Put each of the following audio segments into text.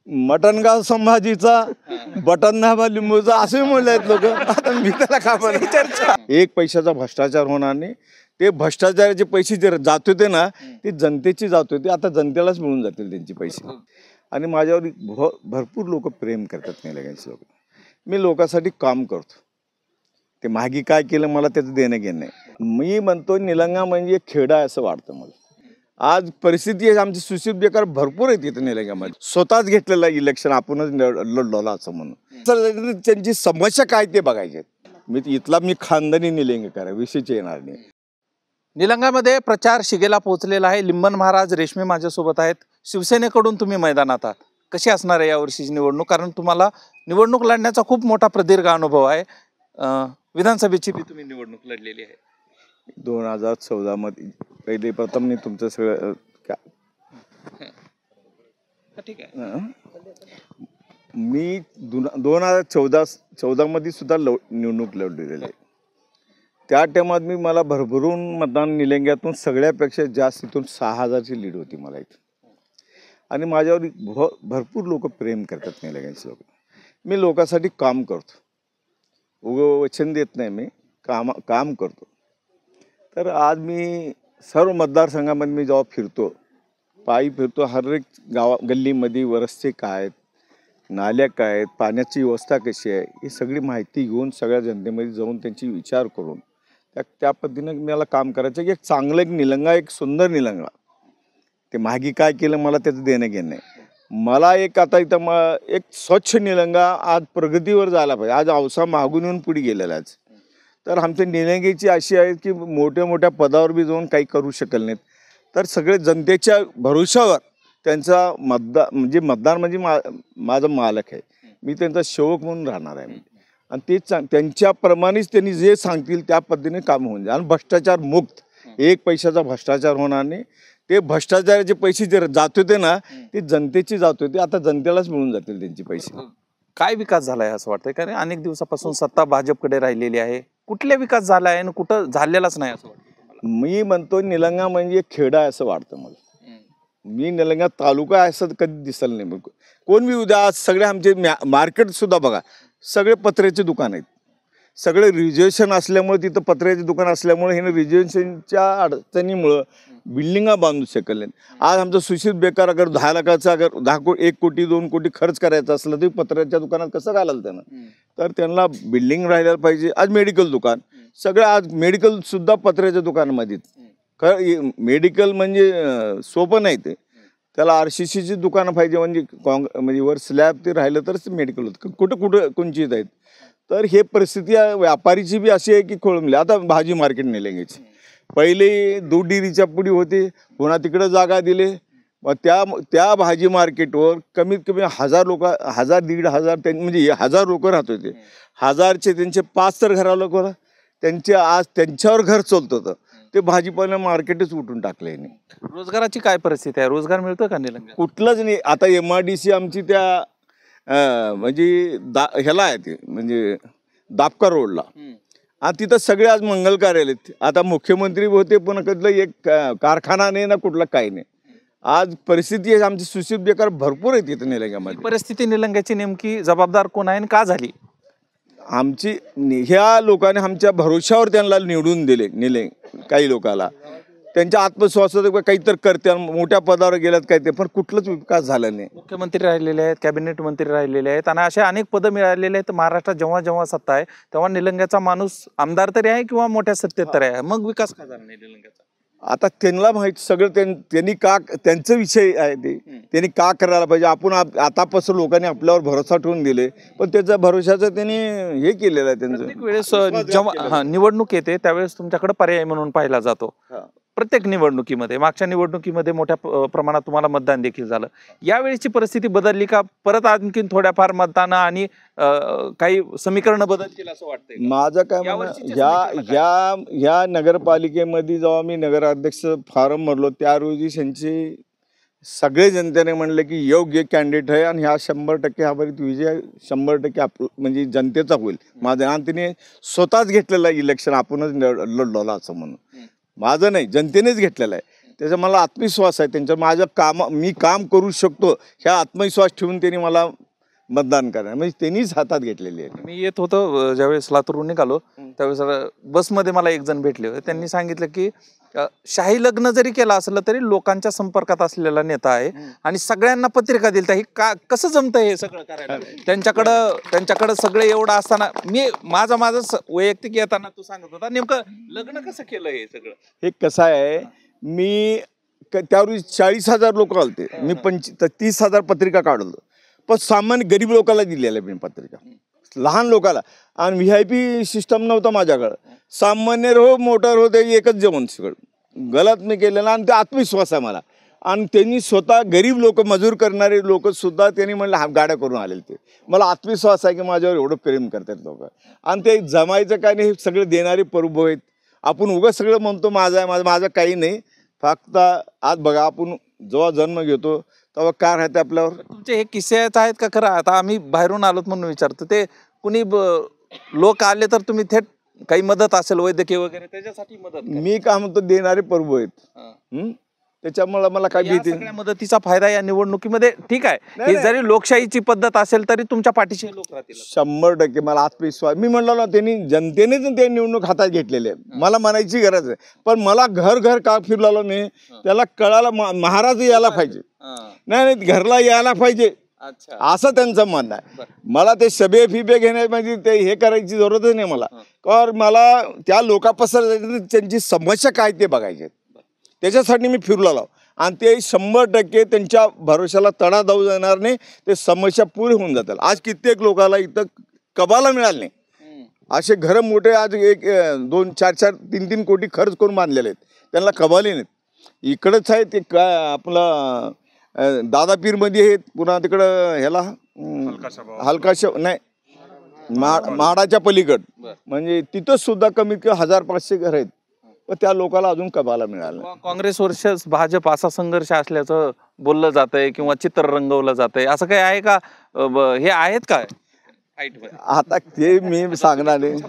मटणगाव संभाजीचा बटननामा लिंबूचा असे म्हणले आहेत लोक. आता मी त्याला का चर्चा, एक पैशाचा भ्रष्टाचार होणार नाही. ते भ्रष्टाचाराचे पैसे जे जात होते ना ते जनतेची जात होते, आता जनतेलाच मिळून जातील त्यांचे पैसे. आणि माझ्यावर भरपूर लोक प्रेम करतात निलंग्याचे लोक. मी लोकांसाठी काम करतो. ते मागे काय केलं मला त्याचं देणं घेणं नाही. मी म्हणतो निलंगा म्हणजे खेडा असं वाटतं मला. आज परिस्थिती आमची सुशील बेकार भरपूर आहे तिथं निलंग्यामध्ये. स्वतःच घेतलेलं इलेक्शन आपणच लढवलं असं म्हणून. तर त्यांची समस्या काय ते बघायचे. मी खानदानी निलंगेकर आहे, विषयच येणार नाही. निलंगामध्ये प्रचार शिगेला पोहोचलेला आहे. लिंबन महाराज रेशमी माझ्यासोबत आहेत. शिवसेनेकडून तुम्ही मैदानात आहात. कशी असणार आहे यावर्षीची निवडणूक? कारण तुम्हाला निवडणूक लढण्याचा खूप मोठा प्रदीर्घ अनुभव आहे. विधानसभेची बी तुम्ही निवडणूक लढलेली आहे. 2014 मध्ये पहिले प्रथम मी तुमचं सगळं ठीक आहे. मी 2014 मध्ये सुद्धा निवडणूक लढलेली आहे. त्या टायमात मला भरभरून मतदान निलंग्यातून सगळ्यापेक्षा जास्त इथून 6000ची लीड होती मला इथं. आणि माझ्यावर भरपूर लोक प्रेम करतात निलंग्याचे लोक. मी लोकांसाठी काम करतो, उगं वचन देत नाही. मी काम करतो. तर आज मी सर्व मतदारसंघामध्ये मी जेव्हा फिरतो, पायी फिरतो, हर एक गल्लीमध्ये रस्ते काय आहेत, नाल्या काय आहेत, पाण्याची व्यवस्था कशी आहे, ही सगळी माहिती घेऊन सगळ्या जनतेमध्ये जाऊन त्यांची विचार करून त्या पद्धतीनं मला काम करायचं की एक चांगलं एक निलंगा, एक सुंदर निलंगा. ते मागे काय केलं मला त्याचं देणं घेणं नाही. मला आता इथं एक स्वच्छ निलंगा आज प्रगतीवर जायला पाहिजे. आज औसा मागून येऊन पुढे गेलेला आहे. तर आमच्या निलंगेची अशी आहे की मोठ्या मोठ्या पदावर बी जाऊन काही करू शकले नाहीत. तर सगळे जनतेच्या भरोशावर त्यांचा मतदार म्हणजे माझा मालक आहे. मी त्यांचा सेवक म्हणून राहणार आहे. आणि ते त्यांच्याप्रमाणेच त्यांनी जे सांगतील त्या पद्धतीने काम होऊन जाईल. आणि भ्रष्टाचार मुक्त, एक पैशाचा भ्रष्टाचार होणार नाही. ते भ्रष्टाचाराचे पैसे जे जात होते ना ते जनतेची जात होते, आता जनतेलाच मिळून जातील त्यांचे पैसे. काय विकास झालाय असं वाटतंय? कारण अनेक दिवसापासून सत्ता भाजपकडे राहिलेली आहे. कुठले विकास झालाय आणि कुठं झालेलाच नाही असं वाटतं? मी म्हणतो निलंगा म्हणजे खेडा असं वाटतं मला. मी निलंगा तालुका असं कधी दिसलं नाही. कोण बी उद्या आज सगळे आमचे मार्केट सुद्धा बघा, सगळे पत्र्याचे दुकान आहेत. सगळे रिझर्वेशन असल्यामुळे तिथं पत्र्याचे दुकान असल्यामुळे हे रिझर्वेशनच्या अडचणीमुळं बिल्डिंगा बांधू शकले. आज आमचं सुशील बेकार अगर 10 लाखाचा 1 कोटी 2 कोटी खर्च करायचा असलं तरी पत्र्याच्या दुकानात कसं घालाल त्यांना? तर त्यांना बिल्डिंग राहायला पाहिजे. आज मेडिकल दुकान सगळं, आज मेडिकल सुद्धा पत्र्याच्या दुकानामध्ये. मेडिकल म्हणजे सोपं नाही. ते त्याला RCCची दुकानं पाहिजे, म्हणजे वर स्लॅब ते राहिलं तरच मेडिकल होतं. कुठं कोणचीच आहेत. तर हे परिस्थिती व्यापारीची बी अशी आहे की खोळंबली. आता भाजी मार्केट निलंग्याची पहिले दूध डेअरीच्या पुढे होते, पुन्हा तिकडं जागा दिले. मग त्या भाजी मार्केटवर कमीत कमी 1000 लोक, 1000-1500 म्हणजे 1000 लोक राहत होते. 1000चे त्यांचे 5 तर घरा लोक आज त्यांच्यावर घर चालत होतं. ते भाजीपाला मार्केटच उठून टाकले. रोजगाराची काय परिस्थिती आहे? रोजगार मिळतो का निलंग्यात? कुठलंच नाही. आता MRDC आमची त्या म्हणजे ह्याला आहे ते, म्हणजे दापका रोडला. आणि तिथं सगळे आज मंगल कार्यालय. आता मुख्यमंत्री होते पण कधलं एक कारखाना नाही ना कुठला काही नाही. आज परिस्थिती आहे आमची सुशील बेकार भरपूर आहे तिथं निलंग्यामध्ये. परिस्थिती निलंग्याची नेमकी जबाबदार कोण आहे आणि का झाली? आमची ह्या लोकांनी आमच्या भरोशावर त्यांना निवडून दिले. काही लोकांना त्यांच्या आत्मविश्वासात काहीतरी करते, मोठ्या पदावर गेल्यात काय ते, पण कुठलंच विकास झाला नाही. मुख्यमंत्री राहिलेले आहेत, कॅबिनेट मंत्री राहिलेले आहेत आणि अशा अनेक पदं मिळालेले आहेत. महाराष्ट्रात जेव्हा जेव्हा सत्ता आहे तेव्हा निलंग्याचा माणूस आमदार तरी आहे किंवा मोठ्या सत्तेत तरी आहे. मग विकास का झाला नाही निलंग्याचा? आता त्यांना माहित सगळं. त्यांनी का, त्यांचा विषय आहे ते, त्यांनी का करायला पाहिजे. आपण आतापासून लोकांनी आपल्यावर भरोसा ठेवून दिले, पण त्याच्या भरोशाचं त्यांनी हे केलेलं आहे. त्यांचं वेळेस जेव्हा निवडणूक येते त्यावेळेस तुमच्याकडे पर्याय म्हणून पाहिला जातो. प्रत्येक निवडणुकीमध्ये, मागच्या निवडणुकीमध्ये मोठ्या प्रमाणात तुम्हाला मतदान देखील झालं. यावेळेची परिस्थिती बदलली का? परत आणखीन थोड्याफार मतदान आणि काही समीकरण बदलतील असं वाटतंय? माझं काय म्हणणं, ह्या नगरपालिकेमध्ये जेव्हा मी नगराध्यक्ष फॉर्म भरलो त्या रोजी त्यांची सगळे जनतेने म्हणले की योग्य कॅन्डिडेट आहे आणि ह्या 100% ह्यावरील विजय 100% म्हणजे जनतेचा होईल. माझ्या आणि तिने स्वतःच घेतलेलं इलेक्शन, आपणच लढवलं असं म्हणून. माझं नाही, जनतेनेच घेतलेलं आहे. त्याचा मला आत्मविश्वास आहे त्यांच्या माझं मी काम करू शकतो ह्या आत्मविश्वास ठेवून त्यांनी मला मतदान करणार म्हणजे त्यांनीच हातात घेतलेली आहे. मी येत होतो ज्यावेळेस लातूरहून निघालो त्यावेळेस बसमध्ये मला एक जण भेटले होते. त्यांनी सांगितलं की शाही लग्न जरी केलं असलं तरी लोकांच्या संपर्कात असलेला नेता आहे आणि सगळ्यांना पत्रिका दिली ही का कसं जमतं हे सगळं करायला. त्यांच्याकडं सगळं एवढं असताना मी माझं वैयक्तिक येताना तू सांगत होता नेमकं लग्न कसं केलं हे सगळं. हे कसं आहे मी त्यावेळी 40,000 लोक आलते मी 30,000 पत्रिका काढलो पण सामान्य गरीब लोकांना दिलेल्या मी पत्रिका लहान लोकांना आणि VIP सिस्टम नव्हता माझ्याकडं सामान्य हो मोटर हो ते एकच जेवण सगळं गलत मी केलेलं आणि ते आत्मविश्वास आहे मला आणि त्यांनी स्वतः गरीब लोक मजूर करणारे लोक सुद्धा त्यांनी म्हणलं गाड्या करून आलेले ते मला आत्मविश्वास आहे की माझ्यावर एवढं प्रेम करतात लोक आणि ते जमायचं काय नाही हे सगळे देणारे प्रभू आहेत. आपण उगाच सगळं म्हणतो माझं आहे माझं काही नाही फक्त आज बघा आपण जेव्हा जन्म घेतो तेव्हा काय राहते आपल्यावर. तुमचे हे किस्सेच आहेत का खरं. आता आम्ही बाहेरून आलोत म्हणून विचारतो ते कुणी लोक आले तर तुम्ही थेट काही मदत असेल वैद्यकीय वगैरे त्याच्यासाठी मदत मी काय म्हणतो देणारे प्रभू आहेत त्याच्यामुळे मला काय भीती. सगळ्या मदतीचा फायदा या निवडणुकीमध्ये ठीक आहे ही जरी लोकशाहीची पद्धत असेल तरी तुमच्या पाठीशी लोक राहतील 100% मला आत्मविश्वास. मी म्हणलो ना त्यांनी जनतेनेच ते निवडणूक हातात घेतलेली आहे मला म्हणायची गरज आहे पण मला घर का फिरलो मी त्याला कळायला महाराज यायला पाहिजे नाही घरला यायला पाहिजे असं त्यांचं म्हणणं आहे. मला ते सभे फिबे घेण्यामध्ये ते हे करायची जरूरतच नाही मला कारण मला त्या लोकांपासून त्यांची समस्या काय ते बघायचे त्याच्यासाठी मी फिरलो आणि ते 100% त्यांच्या भरोशाला तडा जाऊ जाणार नाही ते समस्या पुरी होऊन जातात. आज कित्येक लोकांना इथं कबाला मिळाले नाही असे घर मोठे आज 1, 2, 4, 3 कोटी खर्च करून बांधलेले आहेत त्यांना कबाले नाहीत. इकडंच आहे ते काय आपलं दादापीरमध्ये आहेत पुन्हा तिकडं ह्याला हलकाशा नाही माडाच्या पलीकड म्हणजे तिथं सुद्धा कमीत कमी 1500 घर आहेत पण त्या लोकांना अजून कबाला मिळालं. काँग्रेस वर्सेस भाजप असा संघर्ष असल्याचं बोललं जातंय किंवा चित्र रंगवलं जातंय असं काही आहे का हे आहेत का आता ते मी सांगणार नाही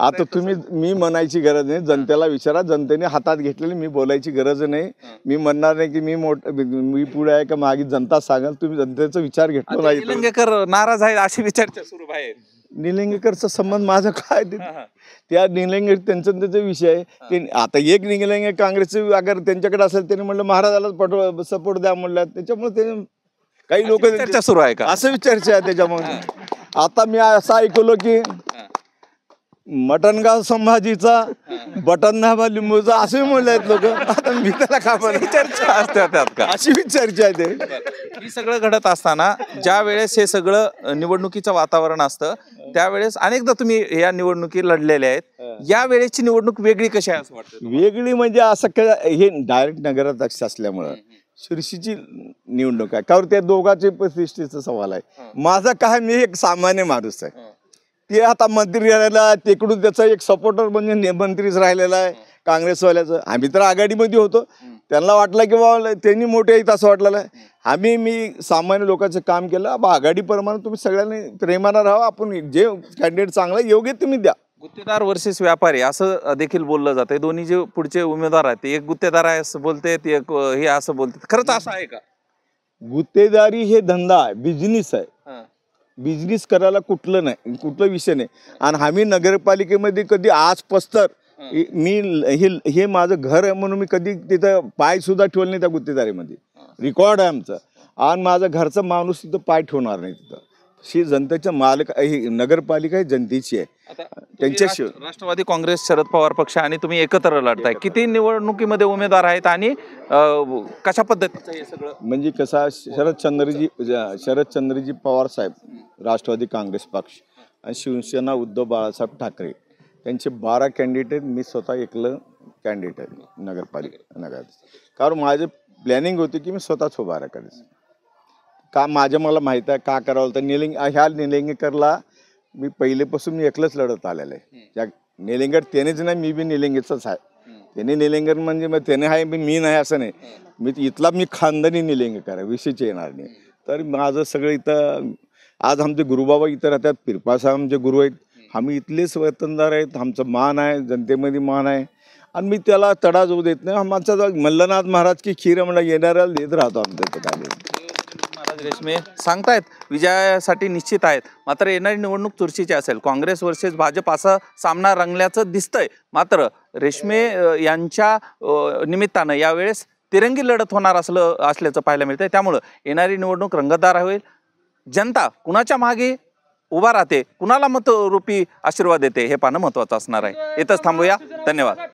आता तुम्ही मी म्हणायची गरज नाही जनतेला विचारा जनतेने हातात घेतलेली मी बोलायची गरज नाही मी म्हणणार नाही की मी पुढे आहे का मागे जनता सांगाल तुम्ही जनतेचा विचार घेतला नाही. निलंगेकर नाराज आहेत अशी विचारच्या सुरू आहे. निलंगेकरचा संबंध माझा काय त्या निलंगेकर त्यांचा विषय आहे ते आता एक निलंगे काँग्रेसचे अगर त्यांच्याकडे असेल त्यांनी म्हणलं महाराजाला सपोर्ट द्या म्हणलं त्याच्यामुळे ते काही लोक चर्चा सुरू आहे का असं विचारचे आहे त्याच्यामुळे. आता मी असं ऐकलो की मटणगाव संभाजीचा बटन लिंबूचा असे म्हणले आहेत लोक. आता मी त्याला का चर्चा असते त्यात का अशी चर्चा आहे ते. ही सगळं घडत असताना ज्या वेळेस हे सगळं निवडणुकीचं वातावरण असतं त्यावेळेस अनेकदा तुम्ही या निवडणुकी लढलेल्या आहेत या वेळेसची निवडणूक वेगळी कशी आहे असं वाटतं. वेगळी म्हणजे असं हे डायरेक्ट नगराध्यक्ष असल्यामुळं शिर्षीची निवडणूक आहे कारण त्या दोघांचे प्रतिष्ठेचा सवाल आहे. माझा काय मी एक सामान्य माणूस आहे ते आता मंत्री राहिलेला तिकडून त्याचा एक सपोर्टर म्हणजे मंत्रीच राहिलेला आहे काँग्रेसवाल्याचं. आम्ही तर आघाडीमध्ये होतो त्यांना वाटलं की बाबा त्यांनी मोठे आहेत असं वाटलेलं आहे. मी सामान्य लोकांचं काम केलं आघाडीप्रमाणे तुम्ही सगळ्यांनी प्रेमानं राहा आपण जे कॅन्डिडेट चांगला योग्य तुम्ही द्या. गुत्तेदार वर्सेस व्यापारी असं देखील बोललं जातंय. दोन्ही जे पुढचे उमेदवार आहेत एक गुत्तेदार आहे असं बोलते एक हे असं बोलते खरंच असं आहे का. गुत्तेदारी हे धंदा आहे बिझनेस आहे बिझनेस करायला कुठलं नाही कुठलं विषय नाही. आणि आम्ही नगरपालिकेमध्ये कधी आजपस्तर मी हे माझं घर आहे म्हणून मी कधी तिथं पाय सुद्धा ठेवलं नाही त्या गुत्तेदारीमध्ये रेकॉर्ड आहे आमचं. आणि माझा घरचा माणूस तिथं पाय ठेवणार नाही तिथं. ही जनतेच्या मालक ही नगरपालिका ही जनतेची आहे त्यांच्याशिवाय. राष्ट्रवादी काँग्रेस शरद पवार पक्ष आणि तुम्ही एकत्र लढताय किती निवडणुकीमध्ये उमेदवार आहेत आणि कशा पद्धतीचं हे सगळं म्हणजे कसा शरदचंद्रजी पवार साहेब राष्ट्रवादी काँग्रेस पक्ष आणि शिवसेना उद्धव बाळासाहेब ठाकरे त्यांचे 12 कॅन्डिडेट मी स्वतः एकलं कॅन्डिडेट आहे नगराध्यक्ष. कारण माझे प्लॅनिंग होती की मी स्वतःच उभा करायचं का मला माहित आहे का करावं तर ह्या निलंगेकरला मी पहिलेपासून मी एकलंच लढत आलेलं आहे. त्या निलंगेकर त्यानेच नाही मी बी निलंगेचाच आहे. त्याने निलंगेकर म्हणजे मग त्याने आहे मी नाही असं नाही मी खानदानी निलंगेकर आहे विषयच येणार नाही. तर माझं सगळं इथं आज आमचे गुरुबाबा इथं राहतात पिरपा साहेब आमचे गुरु आहेत आम्ही इथलेच वतनदार आहेत. आमचं मान आहे जनतेमध्ये मान आहे आणि मी त्याला तडा जाऊ देत नाही. हा माणसाचा मल्लनाथ महाराज की खीर म्हणा येणाऱ्याला देत राहतो आमच्या इथं काय. महाराज रेशमे सांगतायत विजयासाठी निश्चित आहेत, मात्र येणारी निवडणूक चुरशीची असेल. काँग्रेस वर्सेस भाजप असा सामना रंगल्याचं दिसतंय. मात्र रेशमे यांच्या निमित्तानं यावेळेस तिरंगी लढत होणार असल्याचं पाहायला मिळतंय. त्यामुळं येणारी निवडणूक रंगतदार होईल. जनता कुणाच्या मागे उभा राहते, कुणाला मतरूपी आशीर्वाद देते हे पाहणं महत्त्वाचं असणार आहे. इथंच थांबूया. धन्यवाद.